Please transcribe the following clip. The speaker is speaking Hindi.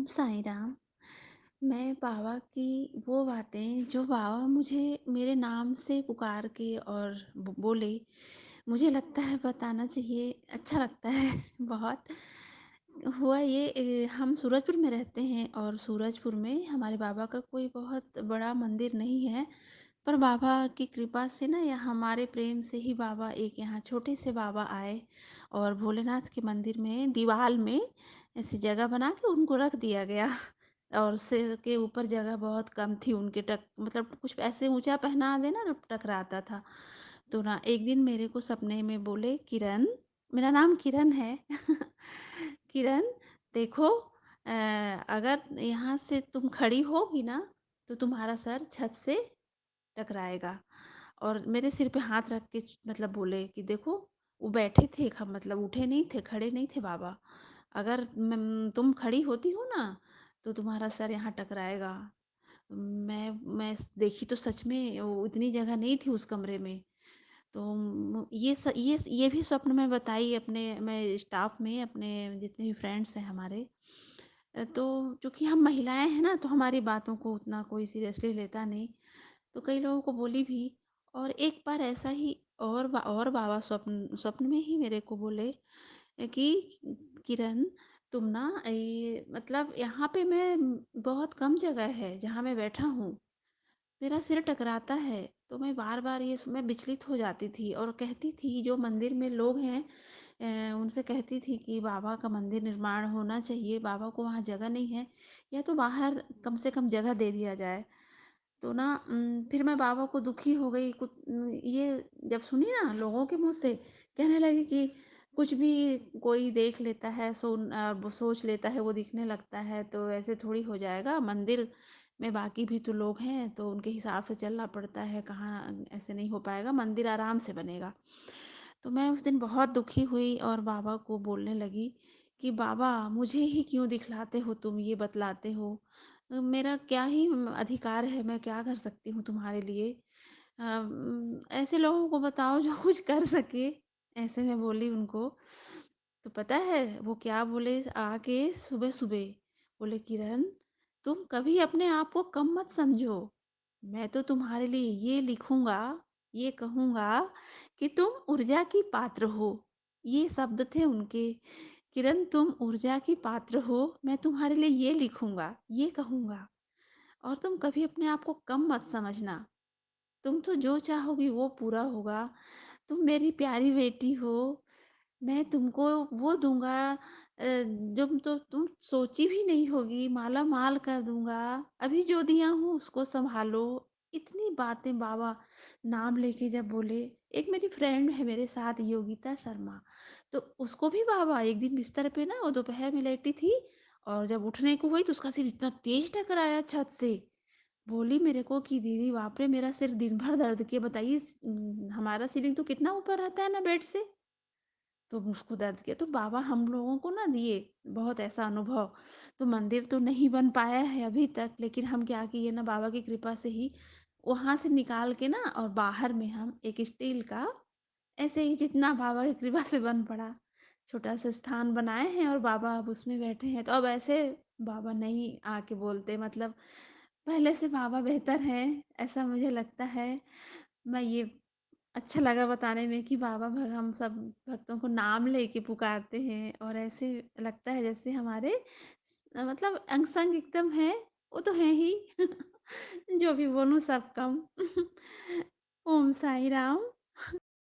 साईं राम। मैं बाबा की वो बातें जो बाबा मुझे मेरे नाम से पुकार के और बोले, मुझे लगता है बताना चाहिए, अच्छा लगता है बहुत। हुआ ये हम सूरजपुर में रहते हैं और सूरजपुर में हमारे बाबा का कोई बहुत बड़ा मंदिर नहीं है। पर बाबा की कृपा से ना या हमारे प्रेम से ही बाबा एक यहाँ छोटे से बाबा आए और भोलेनाथ के मंदिर में दीवाल में ऐसी जगह बना के उनको रख दिया गया। और सिर के ऊपर जगह बहुत कम थी उनके, टक मतलब कुछ ऐसे ऊंचा पहना देना तो टकराता था। तो ना एक दिन मेरे को सपने में बोले, किरण, मेरा नाम किरण है किरण, देखो, अगर यहाँ से तुम खड़ी होगी ना तो तुम्हारा सर छत से टकराएगा। और मेरे सिर पे हाथ रख के मतलब बोले कि देखो, वो बैठे थे, मतलब उठे नहीं थे, खड़े नहीं थे बाबा। अगर तुम खड़ी होती हो ना तो तुम्हारा सर यहाँ टकराएगा। मैं देखी तो सच में वो इतनी जगह नहीं थी उस कमरे में। तो ये भी स्वप्न में बताई अपने मैं स्टाफ में, अपने जितने भी फ्रेंड्स हैं हमारे। तो चूंकि हम महिलाएं हैं ना तो हमारी बातों को उतना कोई सीरियसली लेता नहीं। तो कई लोगों को बोली भी। और एक बार ऐसा ही और बाबा स्वप्न स्वप्न में ही मेरे को बोले कि किरण, तुम ना ये मतलब यहाँ पे मैं बहुत कम जगह है जहाँ मैं बैठा हूँ, मेरा सिर टकराता है। तो मैं बार बार मैं विचलित हो जाती थी और कहती थी जो मंदिर में लोग हैं, उनसे कहती थी कि बाबा का मंदिर निर्माण होना चाहिए, बाबा को वहाँ जगह नहीं है, या तो बाहर कम से कम जगह दे दिया जाए। तो ना फिर मैं बाबा को दुखी हो गई कुछ, ये जब सुनी ना लोगों के मुंह से, कहने लगी कि कुछ भी कोई देख लेता है, वो सोच लेता है, वो दिखने लगता है, तो ऐसे थोड़ी हो जाएगा। मंदिर में बाकी भी तो लोग हैं तो उनके हिसाब से चलना पड़ता है, कहाँ ऐसे नहीं हो पाएगा, मंदिर आराम से बनेगा। तो मैं उस दिन बहुत दुखी हुई और बाबा को बोलने लगी कि बाबा, मुझे ही क्यों दिखलाते हो, तुम ये बतलाते हो, मेरा क्या ही अधिकार है, मैं क्या कर सकती हूँ तुम्हारे लिए। ऐसे लोगों को बताओ जो कुछ कर सके, ऐसे मैं बोली उनको। तो पता है वो क्या बोले आके सुबह सुबह? बोले, किरण, तुम कभी अपने आप को कम मत समझो, मैं तो तुम्हारे लिए ये लिखूंगा, ये कहूंगा कि तुम ऊर्जा की पात्र हो। ये शब्द थे उनके। किरण, तुम ऊर्जा की पात्र हो, मैं तुम्हारे लिए ये लिखूंगा, ये कहूंगा। और तुम कभी अपने आप को कम मत समझना, तुम तो जो चाहोगी वो पूरा होगा। तुम मेरी प्यारी बेटी हो, मैं तुमको वो दूंगा जो तो तुम सोची भी नहीं होगी, माला माल कर दूंगा। अभी जो दिया हूँ उसको संभालो। इतनी बातें बाबा नाम लेके जब बोले। एक मेरी फ्रेंड है मेरे साथ, योगिता शर्मा, तो उसको भी बाबा एक दिन बिस्तर पे ना, वो दोपहर में लेटी थी और जब उठने को हुई तो उसका सिर इतना तेज टकराया छत से। बोली मेरे को कि दीदी बाप रे, मेरा सिर दिन भर दर्द किए, बताइए, हमारा सीलिंग तो कितना ऊपर रहता है ना बेड से, तो उसको दर्द किया। तो बाबा हम लोगों को ना दिए बहुत ऐसा अनुभव। तो मंदिर तो नहीं बन पाया है अभी तक, लेकिन हम क्या किए ना, बाबा की कृपा से ही वहां से निकाल के ना और बाहर में हम एक स्टील का, ऐसे ही जितना बाबा की कृपा से बन पड़ा, छोटा सा स्थान बनाए हैं और बाबा अब उसमें बैठे हैं। तो अब ऐसे बाबा नहीं आके बोलते, मतलब पहले से बाबा बेहतर हैं, ऐसा मुझे लगता है। मैं ये अच्छा लगा बताने में कि बाबा हम सब भक्तों को नाम लेके पुकारते हैं और ऐसे लगता है जैसे हमारे मतलब अंग संग एकदम है। वो तो है ही जो भी बोलूं सब कम। ओम साई राम।